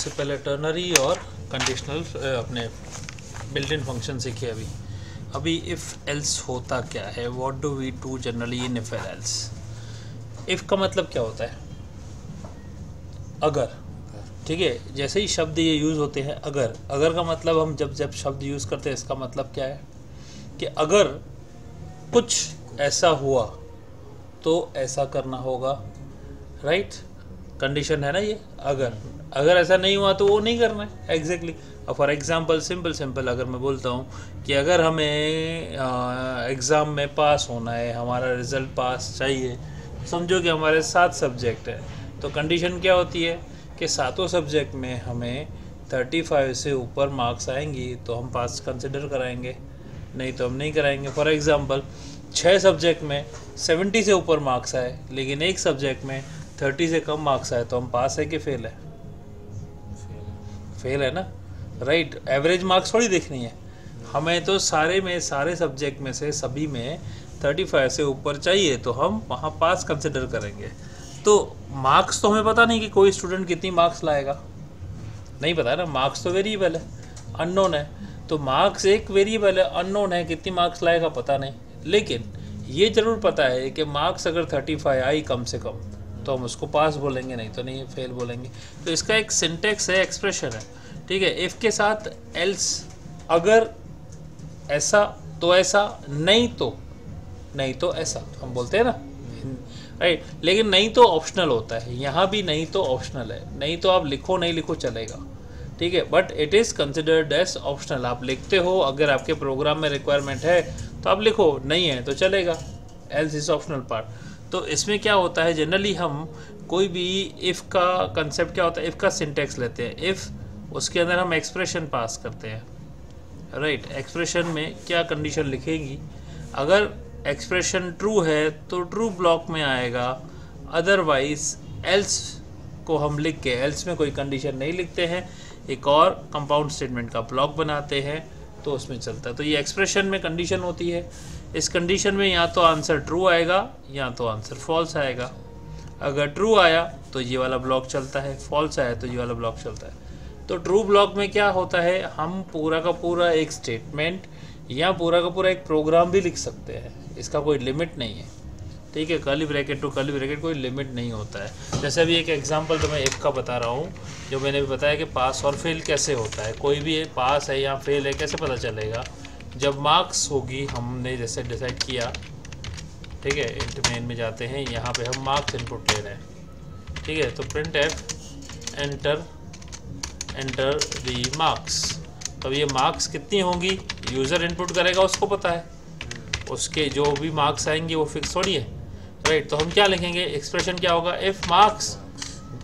उससे पहले टर्नरी और कंडीशनल अपने बिल्ट इन फंक्शन सीखे अभी इफ़ एल्स होता क्या है, what do we do generally in if else. If का मतलब क्या होता है, अगर, ठीक है। जैसे ही शब्द ये यूज़ होते हैं अगर का मतलब हम जब शब्द यूज़ करते हैं इसका मतलब क्या है कि अगर कुछ ऐसा हुआ तो ऐसा करना होगा, राइट। कंडीशन है ना ये, अगर ऐसा नहीं हुआ तो वो नहीं करना है, एग्जैक्टली। फॉर एग्जांपल सिंपल अगर मैं बोलता हूँ कि अगर हमें एग्ज़ाम में पास होना है, हमारा रिज़ल्ट पास चाहिए, समझो कि हमारे 7 सब्जेक्ट है, तो कंडीशन क्या होती है कि 7 सब्जेक्ट में हमें 35 से ऊपर मार्क्स आएंगी तो हम पास कंसिडर कराएंगे, नहीं तो हम नहीं कराएंगे। फॉर एग्ज़ाम्पल 6 सब्जेक्ट में 70 से ऊपर मार्क्स आए लेकिन एक सब्जेक्ट में 30 से कम मार्क्स आए तो हम पास है कि फेल है? फेल है ना, राइट। एवरेज मार्क्स थोड़ी देखनी है हमें, तो सारे सब्जेक्ट में से सभी में 35 से ऊपर चाहिए तो हम वहाँ पास कंसिडर करेंगे। तो मार्क्स तो हमें पता नहीं कि कोई स्टूडेंट कितनी मार्क्स लाएगा, नहीं पता ना, मार्क्स तो वेरिएबल है, अननोन है। तो मार्क्स एक वेरिएबल है, अननोन है, कितनी मार्क्स लाएगा पता नहीं। लेकिन ये ज़रूर पता है कि मार्क्स अगर 35 आई कम से कम तो हम उसको पास बोलेंगे, नहीं तो नहीं फेल बोलेंगे। तो इसका एक सिंटेक्स है, एक्सप्रेशन है, ठीक है। इफ़ के साथ एल्स, अगर ऐसा तो ऐसा, नहीं तो ऐसा हम बोलते हैं ना, राइट। लेकिन नहीं तो ऑप्शनल होता है, यहाँ भी नहीं तो ऑप्शनल है, नहीं तो आप लिखो नहीं लिखो चलेगा, ठीक है, but it is considered as optional. आप लिखते हो, अगर आपके प्रोग्राम में रिक्वायरमेंट है तो आप लिखो, नहीं है तो चलेगा, एल्स इज ऑप्शनल पार्ट। तो इसमें क्या होता है, जनरली हम कोई भी इफ़ का कंसेप्ट क्या होता है, इफ़ का सिंटेक्स लेते हैं, इफ़ उसके अंदर हम एक्सप्रेशन पास करते हैं, राइट। एक्सप्रेशन में क्या कंडीशन लिखेंगी, अगर एक्सप्रेशन ट्रू है तो ट्रू ब्लॉक में आएगा, अदरवाइज एल्स को हम लिख के, एल्स में कोई कंडीशन नहीं लिखते हैं, एक और कंपाउंड स्टेटमेंट का ब्लॉक बनाते हैं तो उसमें चलता है। तो ये एक्सप्रेशन में कंडीशन होती है। इस कंडीशन में या तो आंसर ट्रू आएगा या तो आंसर फॉल्स आएगा। अगर ट्रू आया तो ये वाला ब्लॉक चलता है, फॉल्स आया तो ये वाला ब्लॉक चलता है। तो ट्रू ब्लॉक में क्या होता है, हम पूरा का पूरा एक स्टेटमेंट या पूरा का पूरा एक प्रोग्राम भी लिख सकते हैं, इसका कोई लिमिट नहीं है, ठीक है। Curly bracket to curly bracket कोई लिमिट नहीं होता है। जैसे अभी एक एग्जांपल तो मैं इफ़ का बता रहा हूँ, जो मैंने भी बताया कि पास और फेल कैसे होता है, कोई भी पास है या फेल है कैसे पता चलेगा, जब मार्क्स होगी, हमने जैसे डिसाइड किया, ठीक है। इंट मेन में जाते हैं, यहाँ पे हम मार्क्स इनपुट ले रहे हैं, ठीक है। तो print F enter the marks, तब ये मार्क्स कितनी होंगी यूज़र इनपुट करेगा, उसको पता है, उसके जो भी मार्क्स आएंगे वो फिक्स थोड़ी है, राइट। तो हम क्या लिखेंगे, एक्सप्रेशन क्या होगा, इफ़ मार्क्स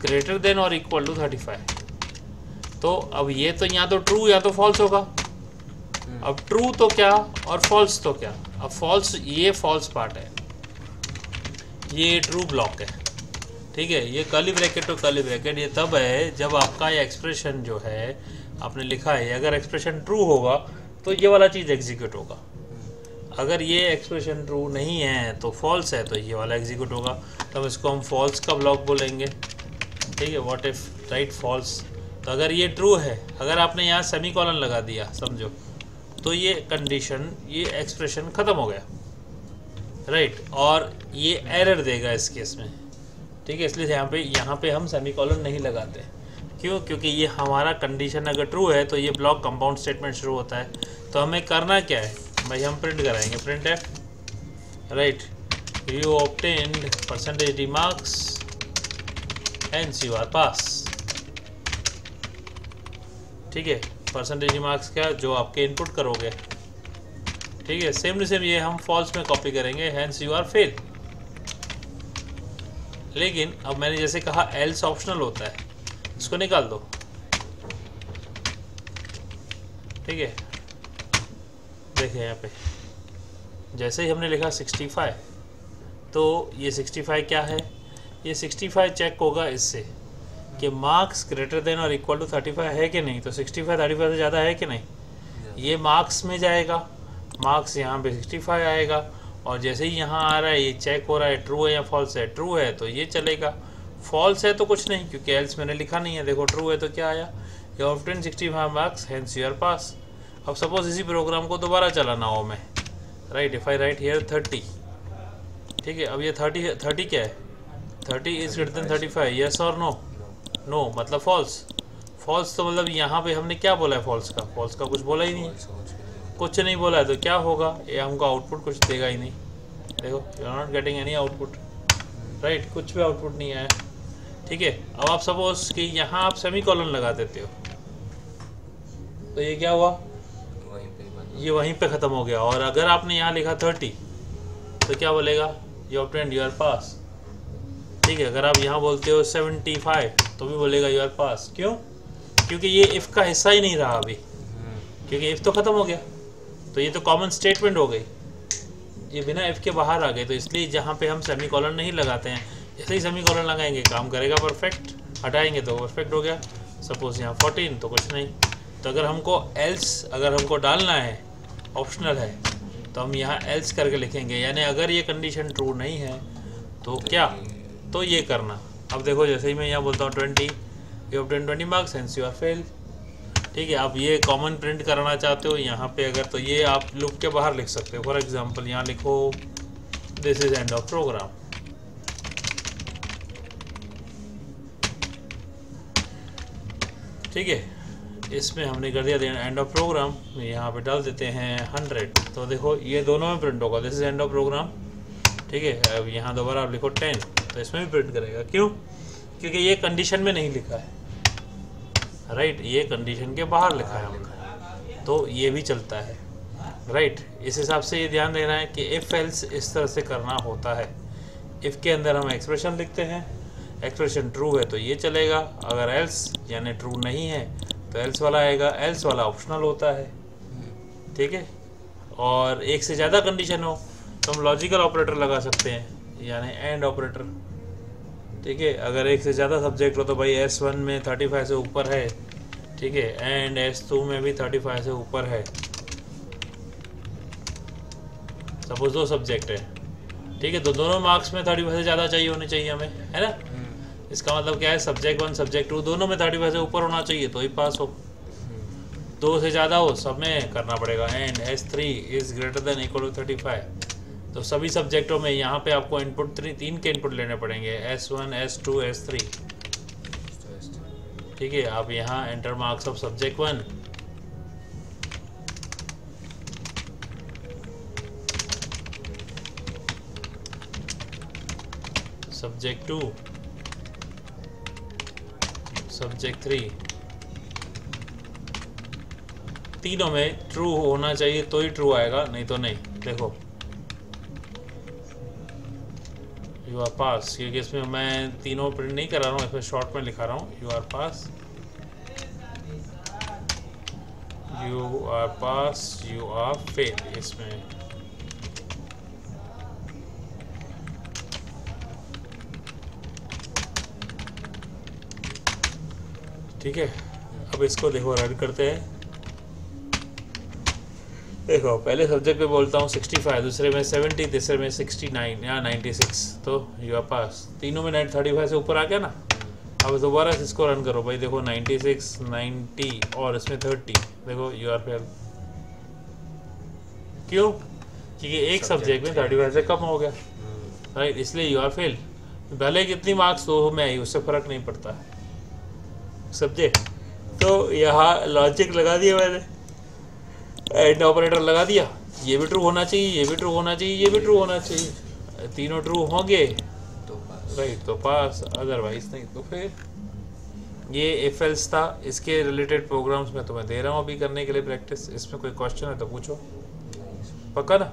ग्रेटर देन और इक्वल टू 35। तो अब ये तो या तो ट्रू या तो फॉल्स होगा। अब ट्रू तो क्या और फॉल्स तो क्या, अब फॉल्स, ये फॉल्स पार्ट है, ये ट्रू ब्लॉक है, ठीक है। ये कर्ली ब्रैकेट तो कर्ली ब्रैकेट ये तब है जब आपका ये एक्सप्रेशन जो है आपने लिखा है, अगर एक्सप्रेशन ट्रू होगा तो ये वाला चीज़ एग्जीक्यूट होगा, अगर ये एक्सप्रेशन ट्रू नहीं है तो फॉल्स है तो ये वाला एग्जीक्यूट होगा। तब इसको हम फॉल्स का ब्लॉक बोलेंगे, ठीक है। व्हाट इफ राइट फॉल्स, तो अगर ये ट्रू है, अगर आपने यहाँ सेमीकोलन लगा दिया समझो, तो ये कंडीशन, ये एक्सप्रेशन ख़त्म हो गया, राइट। और ये एरर देगा इस केस में, ठीक है। इसलिए यहाँ पे हम सेमीकोलन नहीं लगाते, क्यों, क्योंकि ये हमारा कंडीशन अगर ट्रू है तो ये ब्लॉक कंपाउंड स्टेटमेंट शुरू होता है। तो हमें करना क्या है भाई, हम प्रिंट कराएंगे, प्रिंट है, right, you obtained percentage d marks hence you are pass, ठीक है। परसेंटेज डी मार्क्स क्या, जो आपके इनपुट करोगे, ठीक है। सेम टू सेम ये हम फॉल्स में कॉपी करेंगे, हेंस यू आर फेल। लेकिन अब मैंने जैसे कहा एल्स ऑप्शनल होता है, इसको निकाल दो, ठीक है। देखिए यहाँ पे जैसे ही हमने लिखा 65, तो ये 65 क्या है, ये 65 चेक होगा इससे कि मार्क्स ग्रेटर देन और इक्वल टू 35 है कि नहीं। तो 65 35 से ज़्यादा है कि नहीं, ये मार्क्स में जाएगा, मार्क्स यहाँ पे 65 आएगा, और जैसे ही यहाँ आ रहा है ये चेक हो रहा है ट्रू है या फॉल्स है, ट्रू है तो ये चलेगा, फॉल्स है तो कुछ नहीं, क्योंकि एल्स मैंने लिखा नहीं है। देखो ट्रू है तो क्या आया, you have obtained 65 marks hence you are pass. अब सपोज इसी प्रोग्राम को दोबारा चलाना हो मैं, right, if I write here 30, ठीक है। अब ये 30 क्या है, 30 इज ग्रेटर देन 35, यस और नो? नो मतलब फॉल्स। फॉल्स तो मतलब यहाँ पे हमने क्या बोला है फॉल्स का? फॉल्स का कुछ बोला ही नहीं है, कुछ नहीं बोला है, तो क्या होगा, ये हमको आउटपुट कुछ देगा ही नहीं। देखो you are not getting any output, right, कुछ भी आउटपुट नहीं आया, ठीक है। अब आप सपोज कि यहाँ आप सेमीकोलन लगा देते हो, तो ये क्या हुआ, ये वहीं पे ख़त्म हो गया। और अगर आपने यहाँ लिखा 30 तो क्या बोलेगा, you obtained you are pass, ठीक है। अगर आप यहाँ बोलते हो 75 तो भी बोलेगा यू आर पास। क्यों? क्योंकि ये इफ़ का हिस्सा ही नहीं रहा अभी, क्योंकि इफ़ तो ख़त्म हो गया, तो ये तो कॉमन स्टेटमेंट हो गई, ये बिना इफ़ के बाहर आ गए। तो इसलिए जहाँ पे हम सेमीकोलन नहीं लगाते हैं, जैसे ही सेमीकोलन लगाएंगे काम करेगा परफेक्ट, हटाएंगे तो परफेक्ट हो गया। सपोज यहाँ 14 तो कुछ नहीं। तो अगर हमको एल्स, अगर हमको डालना है, ऑप्शनल है, तो हम यहाँ एल्स करके लिखेंगे, यानी अगर ये कंडीशन ट्रू नहीं है तो क्या, तो ये करना। अब देखो जैसे ही मैं यहाँ बोलता हूँ 20, you obtained 20 marks hence you are fail, ठीक है। आप ये कॉमन प्रिंट करना चाहते हो यहाँ पे अगर, तो ये आप लूप के बाहर लिख सकते हो। फॉर एग्जांपल यहाँ लिखो this is end of program, ठीक है। इसमें हमने कर दिया एंड ऑफ प्रोग्राम, यहाँ पे डाल देते हैं 100, तो देखो ये दोनों में प्रिंट होगा, this is end of program, ठीक है। अब यहाँ दोबारा आप लिखो 10 तो इसमें भी प्रिंट करेगा। क्यों? क्योंकि ये कंडीशन में नहीं लिखा है, राइट, ये कंडीशन के बाहर लिखा है हमने, तो ये भी चलता है, राइट। इस हिसाब से ये ध्यान देना है कि इफ़ एल्स इस तरह से करना होता है। इफ़ के अंदर हम एक्सप्रेशन लिखते हैं, एक्सप्रेशन ट्रू है तो ये चलेगा, अगर एल्स यानी ट्रू नहीं है तो एल्स वाला आएगा। एल्स वाला ऑप्शनल होता है, ठीक है। और एक से ज़्यादा कंडीशन हो तो हम लॉजिकल ऑपरेटर लगा सकते हैं, यानी एंड ऑपरेटर, ठीक है। अगर एक से ज़्यादा सब्जेक्ट हो तो भाई S1 में 35 से ऊपर है, ठीक है, एंड S2 में भी 35 से ऊपर है। सपोज 2 सब्जेक्ट है, ठीक है, तो दोनों मार्क्स में 35 से ज़्यादा चाहिए होने चाहिए हमें, है ना। इसका मतलब क्या है, सब्जेक्ट 1 सब्जेक्ट 2 दोनों में 35 से ऊपर होना चाहिए तो ही पास हो। 2 से ज़्यादा हो सब में करना पड़ेगा and S3 is greater than equal to 35। तो सभी सब्जेक्टों में यहाँ पे आपको इनपुट 3 के इनपुट लेने पड़ेंगे, S1 S2 S3, ठीक है। आप यहाँ enter marks of subject 1, subject 2, subject 3, तीनों में ट्रू होना चाहिए तो ही ट्रू आएगा, नहीं तो नहीं। देखो यू आर पास, क्योंकि इसमें मैं तीनों प्रिंट नहीं कर रहा हूँ, इसमें शॉर्ट में लिखा रहा हूँ you are pass, you are pass, you are fail इसमें। ठीक है, अब इसको देखो रन करते हैं। देखो पहले सब्जेक्ट पे बोलता हूँ 65, दूसरे में 70, तीसरे में 69 या 96, तो यू आर पास। तीनों में 35 से ऊपर आ गया ना। अब दोबारा से इसको रन करो भाई, देखो 96, 90 और इसमें 30, देखो यू आर फेल। क्यों? क्योंकि एक सब्जेक्ट में 35 से कम हो गया, राइट, इसलिए यू आर फेल। भले कितनी मार्क्स दो में आई उससे फ़र्क नहीं पड़ता सब्जेक्ट। तो यहाँ लॉजिक लगा दिया मैंने, एंड ऑपरेटर लगा दिया, ये भी ट्रू होना चाहिए, ये भी ट्रू होना चाहिए, ये भी ट्रू होना चाहिए, तीनों ट्रू होंगे तो राइट तो पास, अदरवाइज नहीं तो फिर। ये इफ एल्स था, इसके रिलेटेड प्रोग्राम्स में तो मैं दे रहा हूँ अभी करने के लिए प्रैक्टिस। इसमें कोई क्वेश्चन है तो पूछो, पक्का ना।